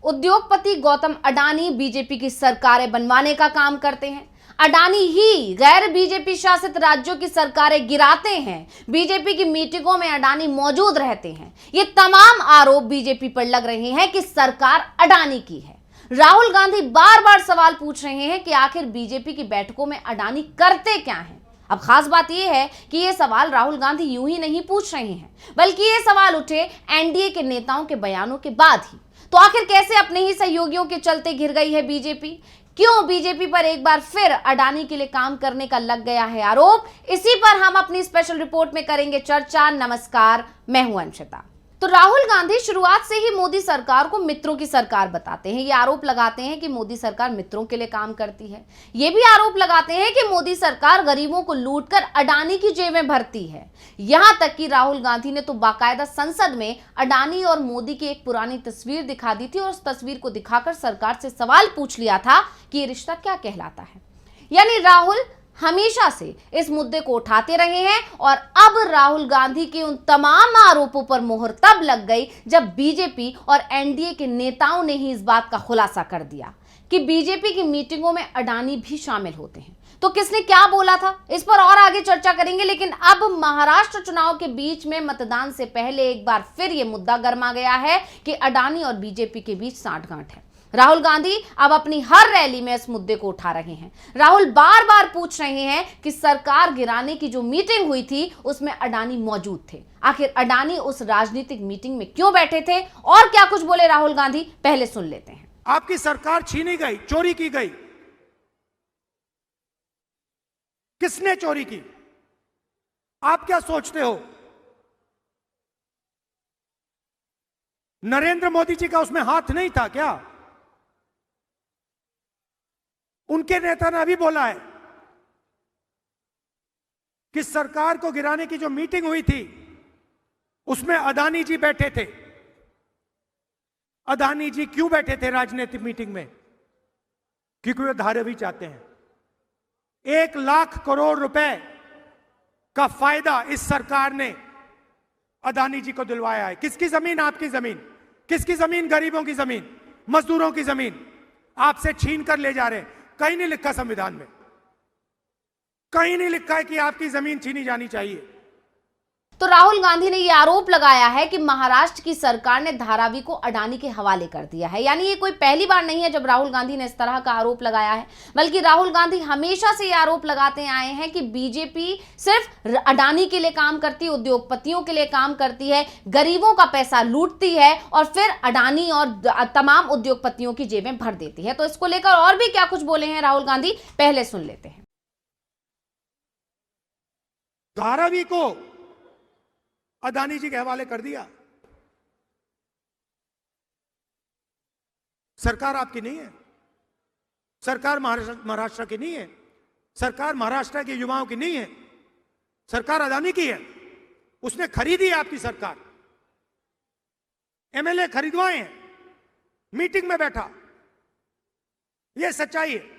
उद्योगपति गौतम अडानी बीजेपी की सरकारें बनवाने का काम करते हैं। अडानी ही गैर बीजेपी शासित राज्यों की सरकारें गिराते हैं। बीजेपी की मीटिंगों में अडानी मौजूद रहते हैं। ये तमाम आरोप बीजेपी पर लग रहे हैं कि सरकार अडानी की है। राहुल गांधी बार बार सवाल पूछ रहे हैं कि आखिर बीजेपी की बैठकों में अडानी करते क्या हैं। अब खास बात यह है कि ये सवाल राहुल गांधी यूं ही नहीं पूछ रहे हैं, बल्कि ये सवाल उठे एनडीए के नेताओं के बयानों के बाद ही। तो आखिर कैसे अपने ही सहयोगियों के चलते घिर गई है बीजेपी? क्यों बीजेपी पर एक बार फिर अडानी के लिए काम करने का लग गया है आरोप? इसी पर हम अपनी स्पेशल रिपोर्ट में करेंगे चर्चा। नमस्कार, मैं हूं अंशिता। तो राहुल गांधी शुरुआत से ही मोदी सरकार को मित्रों की सरकार बताते हैं। ये आरोप लगाते हैं कि मोदी सरकार मित्रों के लिए काम करती है। ये भी आरोप लगाते हैं कि मोदी सरकार गरीबों को लूटकर अडानी की जेबें भरती है। यहां तक कि राहुल गांधी ने तो बाकायदा संसद में अडानी और मोदी की एक पुरानी तस्वीर दिखा दी थी और उस तस्वीर को दिखाकर सरकार से सवाल पूछ लिया था कि ये रिश्ता क्या कहलाता है। यानी राहुल हमेशा से इस मुद्दे को उठाते रहे हैं और अब राहुल गांधी के उन तमाम आरोपों पर मोहर तब लग गई जब बीजेपी और एनडीए के नेताओं ने ही इस बात का खुलासा कर दिया कि बीजेपी की मीटिंगों में अडानी भी शामिल होते हैं। तो किसने क्या बोला था, इस पर और आगे चर्चा करेंगे। लेकिन अब महाराष्ट्र चुनाव के बीच में मतदान से पहले एक बार फिर यह मुद्दा गर्मा गया है कि अडानी और बीजेपी के बीच सांठगांठ है। राहुल गांधी अब अपनी हर रैली में इस मुद्दे को उठा रहे हैं। राहुल बार बार पूछ रहे हैं कि सरकार गिराने की जो मीटिंग हुई थी उसमें अडानी मौजूद थे। आखिर अडानी उस राजनीतिक मीटिंग में क्यों बैठे थे और क्या कुछ बोले राहुल गांधी, पहले सुन लेते हैं। आपकी सरकार छीनी गई, चोरी की गई। किसने चोरी की? आप क्या सोचते हो? नरेंद्र मोदी जी का उसमें हाथ नहीं था क्या? उनके नेता ने अभी बोला है कि सरकार को गिराने की जो मीटिंग हुई थी उसमें अडानी जी बैठे थे। अडानी जी क्यों बैठे थे राजनीतिक मीटिंग में? क्योंकि वे धारावी चाहते हैं। 1 लाख करोड़ रुपए का फायदा इस सरकार ने अडानी जी को दिलवाया है। किसकी जमीन? आपकी जमीन। किसकी जमीन? गरीबों की जमीन, मजदूरों की जमीन आपसे छीन कर ले जा रहे हैं। कहीं नहीं लिखा संविधान में, कहीं नहीं लिखा है कि आपकी जमीन छीनी जानी चाहिए। तो राहुल गांधी ने यह आरोप लगाया है कि महाराष्ट्र की सरकार ने धारावी को अडानी के हवाले कर दिया है। यानी ये कोई पहली बार नहीं है जब राहुल गांधी ने इस तरह का आरोप लगाया है, बल्कि राहुल गांधी हमेशा से यह आरोप लगाते आए हैं कि बीजेपी सिर्फ अडानी के लिए काम करती है, उद्योगपतियों के लिए काम करती है, गरीबों का पैसा लूटती है और फिर अडानी और तमाम उद्योगपतियों की जेबें भर देती है। तो इसको लेकर और भी क्या कुछ बोले हैं राहुल गांधी, पहले सुन लेते हैं। धारावी को अडानी जी के हवाले कर दिया। सरकार आपकी नहीं है, सरकार महाराष्ट्र की नहीं है, सरकार महाराष्ट्र के युवाओं की नहीं है, सरकार अडानी की है। उसने खरीदी है आपकी सरकार, एमएलए खरीदवाए हैं, मीटिंग में बैठा। यह सच्चाई है।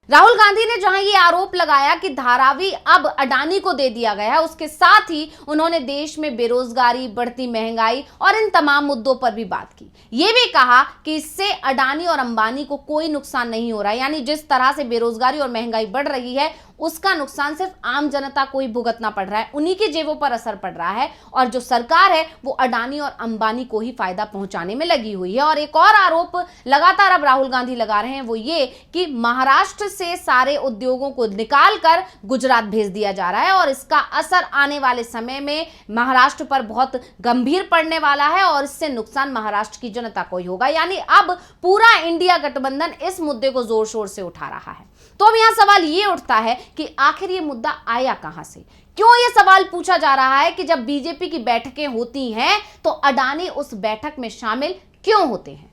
राहुल गांधी ने जहां ये आरोप लगाया कि धारावी अब अडानी को दे दिया गया है, उसके साथ ही उन्होंने देश में बेरोजगारी, बढ़ती महंगाई और इन तमाम मुद्दों पर भी बात की। ये भी कहा कि इससे अडानी और अंबानी को कोई नुकसान नहीं हो रहा है। यानी जिस तरह से बेरोजगारी और महंगाई बढ़ रही है उसका नुकसान सिर्फ आम जनता को ही भुगतना पड़ रहा है, उन्हीं की जेबों पर असर पड़ रहा है और जो सरकार है वो अडानी और अंबानी को ही फायदा पहुंचाने में लगी हुई है। और एक और आरोप लगातार अब राहुल गांधी लगा रहे हैं वो ये कि महाराष्ट्र से सारे उद्योगों को निकालकर गुजरात भेज दिया जा रहा है और इसका असर आने वाले समय में महाराष्ट्र पर बहुत गंभीर पड़ने वाला है और इससे नुकसान महाराष्ट्र की जनता को ही होगा। यानी अब पूरा इंडिया गठबंधन इस मुद्दे को जोर शोर से उठा रहा है। तो अब यहां सवाल ये उठता है कि आखिर ये मुद्दा आया कहां से? क्यों ये सवाल पूछा जा रहा है कि जब बीजेपी की बैठकें होती हैं तो अडानी उस बैठक में शामिल क्यों होते हैं?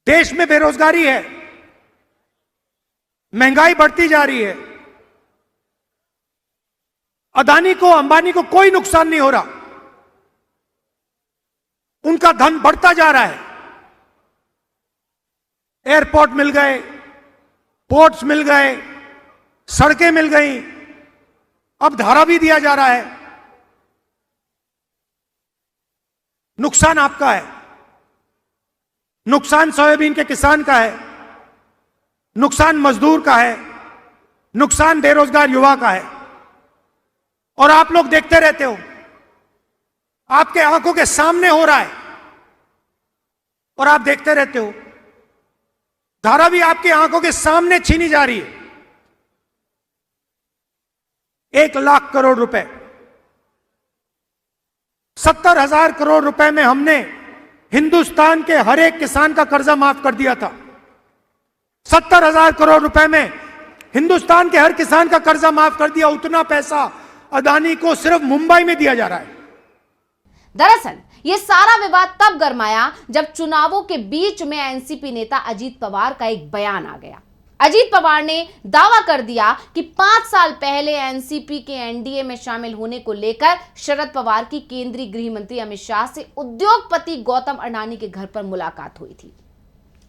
देश में बेरोजगारी है, महंगाई बढ़ती जा रही है, अडानी को, अंबानी को कोई नुकसान नहीं हो रहा, उनका धन बढ़ता जा रहा है। एयरपोर्ट मिल गए, पोर्ट्स मिल गए, सड़कें मिल गई, अब धारावी दिया जा रहा है। नुकसान आपका है। नुकसान सोयाबीन के किसान का है, नुकसान मजदूर का है, नुकसान बेरोजगार युवा का है। और आप लोग देखते रहते हो, आपके आंखों के सामने हो रहा है और आप देखते रहते हो। धारा भी आपकी आंखों के सामने छीनी जा रही है। 1 लाख करोड़ रुपए, 70,000 करोड़ रुपए में हमने हिंदुस्तान के हर एक किसान का कर्जा माफ कर दिया था। 70,000 करोड़ रुपए में हिंदुस्तान के हर किसान का कर्जा माफ कर दिया। उतना पैसा अदानी को सिर्फ मुंबई में दिया जा रहा है। दरअसल ये सारा विवाद तब गरमाया जब चुनावों के बीच में एनसीपी नेता अजीत पवार का एक बयान आ गया। अजीत पवार ने दावा कर दिया कि 5 साल पहले एनसीपी के एनडीए में शामिल होने को लेकर शरद पवार की केंद्रीय गृह मंत्री अमित शाह से उद्योगपति गौतम अडानी के घर पर मुलाकात हुई थी।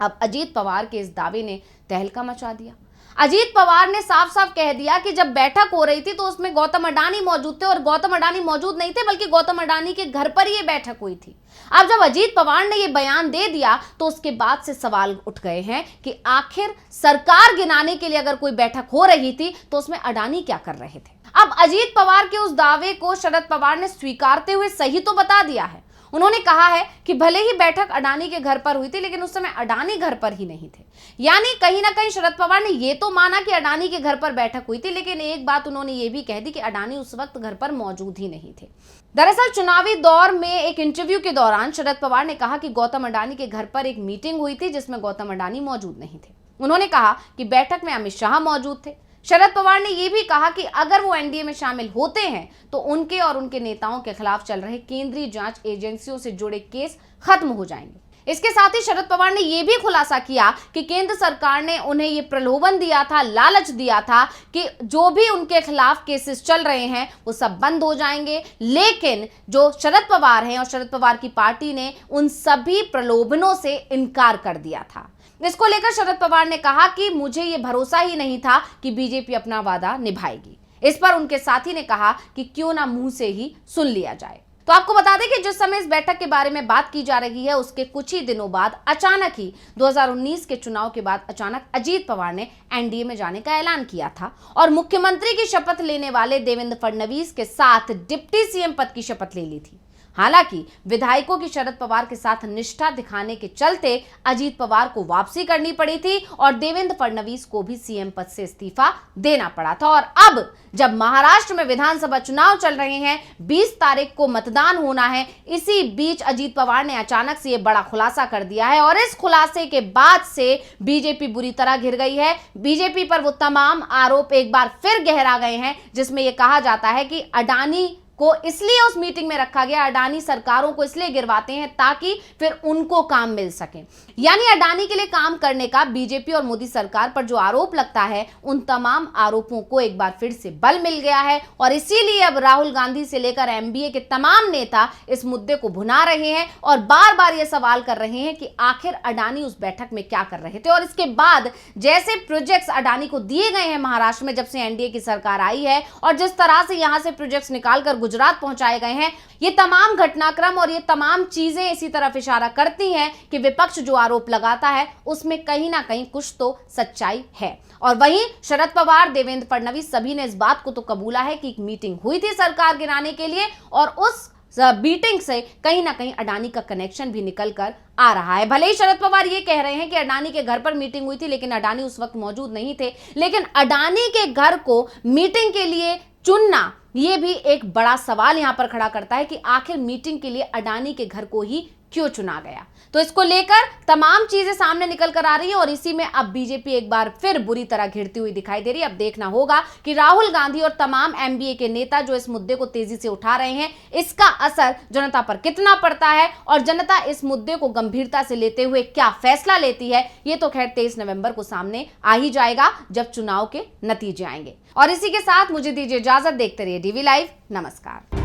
अब अजीत पवार के इस दावे ने तहलका मचा दिया। अजीत पवार ने साफ साफ कह दिया कि जब बैठक हो रही थी तो उसमें गौतम अडानी मौजूद थे, और गौतम अडानी मौजूद नहीं थे बल्कि गौतम अडानी के घर पर ये बैठक हुई थी। अब जब अजीत पवार ने ये बयान दे दिया तो उसके बाद से सवाल उठ गए हैं कि आखिर सरकार गिनाने के लिए अगर कोई बैठक हो रही थी तो उसमें अडानी क्या कर रहे थे। अब अजीत पवार के उस दावे को शरद पवार ने स्वीकारते हुए सही तो बता दिया है। उन्होंने कहा है कि भले ही बैठक अडानी के घर पर हुई थी लेकिन उस समय अडानी घर पर ही नहीं थे। यानी कहीं ना कहीं शरद पवार ने यह तो माना कि अडानी के घर पर बैठक हुई थी, लेकिन एक बात उन्होंने ये भी कह दी कि अडानी उस वक्त घर पर मौजूद ही नहीं थे। दरअसल चुनावी दौर में एक इंटरव्यू के दौरान शरद पवार ने कहा कि गौतम अडानी के घर पर एक मीटिंग हुई थी जिसमें गौतम अडानी मौजूद नहीं थे। उन्होंने कहा कि बैठक में अमित शाह मौजूद थे। शरद पवार ने यह भी कहा कि अगर वो एनडीए में शामिल होते हैं तो उनके और उनके नेताओं के खिलाफ चल रहे केंद्रीय जांच एजेंसियों से जुड़े केस खत्म हो जाएंगे। इसके साथ ही शरद पवार ने यह भी खुलासा किया कि केंद्र सरकार ने उन्हें यह प्रलोभन दिया था, लालच दिया था कि जो भी उनके खिलाफ केसेस चल रहे हैं वो सब बंद हो जाएंगे, लेकिन जो शरद पवार हैं और शरद पवार की पार्टी ने उन सभी प्रलोभनों से इनकार कर दिया था। इसको लेकर शरद पवार ने कहा कि मुझे ये भरोसा ही नहीं था कि बीजेपी अपना वादा निभाएगी। इस पर उनके साथी ने कहा कि क्यों ना मुंह से ही सुन लिया जाए। तो आपको बता दें कि जिस समय इस बैठक के बारे में बात की जा रही है उसके कुछ ही दिनों बाद अचानक ही 2019 के चुनाव के बाद अचानक अजीत पवार ने एनडीए में जाने का ऐलान किया था और मुख्यमंत्री की शपथ लेने वाले देवेंद्र फडणवीस के साथ डिप्टी सीएम पद की शपथ ले ली थी। हालांकि विधायकों की शरद पवार के साथ निष्ठा दिखाने के चलते अजीत पवार को वापसी करनी पड़ी थी और देवेंद्र फडणवीस को भी सीएम पद से इस्तीफा देना पड़ा था। और अब जब महाराष्ट्र में विधानसभा चुनाव चल रहे हैं, 20 तारीख को मतदान होना है, इसी बीच अजीत पवार ने अचानक से ये बड़ा खुलासा कर दिया है और इस खुलासे के बाद से बीजेपी बुरी तरह घिर गई है। बीजेपी पर वो तमाम आरोप एक बार फिर गहरा गए हैं जिसमें यह कहा जाता है कि अडानी को इसलिए उस मीटिंग में रखा गया, अडानी सरकारों को इसलिए गिरवाते हैं ताकि फिर उनको काम मिल सके। यानी अडानी के लिए काम करने का बीजेपी और मोदी सरकार पर जो आरोप लगता है उन तमाम आरोपों को एक बार फिर से बल मिल गया है और इसीलिए अब राहुल गांधी से लेकर एमबीए के तमाम नेता इस मुद्दे को भुना रहे हैं और बार बार ये सवाल कर रहे हैं कि आखिर अडानी उस बैठक में क्या कर रहे थे। और इसके बाद जैसे प्रोजेक्ट्स अडानी को दिए गए हैं महाराष्ट्र में जब से एनडीए की सरकार आई है और जिस तरह से यहां से प्रोजेक्ट्स निकालकर गुजरात पहुंचाए गए हैं, ये तमाम घटनाक्रम और ये तमाम चीजें इसी तरफ इशारा करती हैं कि विपक्ष जो आरोप लगाता है उसमें कहीं ना कहीं कुछ तो सच्चाई है। और वहीं शरद पवार, देवेंद्र फडणवीस सभी ने इस बात को तो कबूला है कि एक मीटिंग हुई थी सरकार गिराने के लिए और उस मीटिंग से कहीं ना कहीं अडानी का कनेक्शन भी निकल कर आ रहा है। भले ही शरद पवार ये कह रहे हैं कि अडानी के घर पर मीटिंग हुई थी लेकिन अडानी उस वक्त मौजूद नहीं थे, लेकिन अडानी के घर को मीटिंग के लिए चुनना ये भी एक बड़ा सवाल यहां पर खड़ा करता है कि आखिर मीटिंग के लिए अडानी के घर को ही क्यों चुना गया। तो इसको लेकर तमाम चीजें सामने निकल कर आ रही है और इसी में अब बीजेपी एक बार फिर बुरी तरह घिरती हुई दिखाई दे रही है। अब देखना होगा कि राहुल गांधी और तमाम एमबीए के नेता जो इस मुद्दे को तेजी से उठा रहे हैं, इसका असर जनता पर कितना पड़ता है और जनता इस मुद्दे को गंभीरता से लेते हुए क्या फैसला लेती है। ये तो खैर 23 नवंबर को सामने आ ही जाएगा जब चुनाव के नतीजे आएंगे। और इसी के साथ मुझे दीजिए इजाजत, देखते रहिए डीवी लाइव। नमस्कार।